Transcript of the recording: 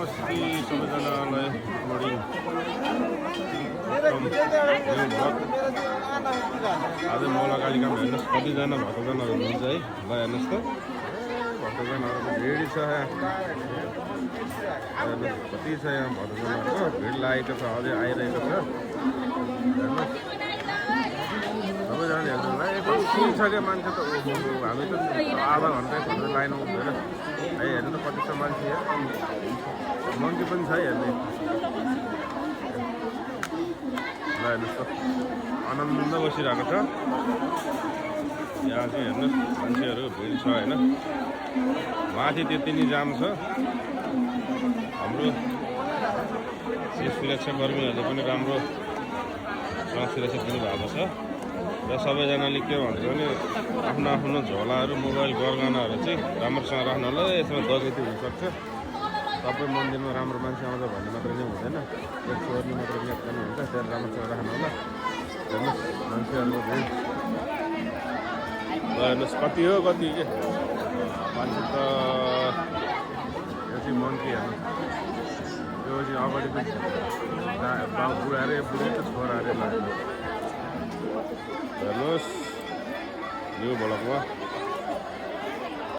नमस्ते सबैजनालाई good morning. आज मौलाकालिकामा हेर्नुहोस् कतिजना भक्तजनहरू हुनुहुन्छ है। ल हेर्नुहोस् त भक्तजनहरूको भिड छ यहाँ। हेर्नुहोस् कति छ यहाँ भक्तजनहरूको भिड लागेको छ, अझै आइरहेको छ। हेर्नुहोस् सबैजनाले हेर्नु है कति छ क्या मान्छे त। हामी त आधा घन्टा भनेर लाइनमा उभिएर है हेर्नु त कति छ मान्छे यहाँ। मन्की पनि छ है हेर्ने। ल हेर्नुहोस् त आनन्द बसिरहेको छ यहाँ चाहिँ। हेर्नुहोस् मान्छेहरू भिड छ होइन। माथि त्यति नै जाम छ। हाम्रो सुरक्षाकर्मीहरूले पनि राम्रो सुरक्षा पनि भएको छ। र सबैजनाले के भन्छ भने आफ्नो आफ्नो झोलाहरू मोबाइल गरगहनाहरू चाहिँ राम्रोसँग राख्नु होला। यसमा डकैती हुनसक्छ। सबै मन्दिरमा राम्रो मान्छे आउँछ भन्ने मात्रै नै हुँदैन, एक चोर्नी मात्रै नियन्त्रण हुन्छ। त्यहाँ राम्रोसँग राख्नु होला। हेर्नुहोस् मान्छेहरूको भिड। ल हेर्नुहोस् कति हो कति के मान्छे त। यो चाहिँ मन्की हेर्नु। यो चाहिँ अगाडि पनि बुढा अरे बुढी त छोरा अरे। ल हेर्नुहोस् यो भ्लगमा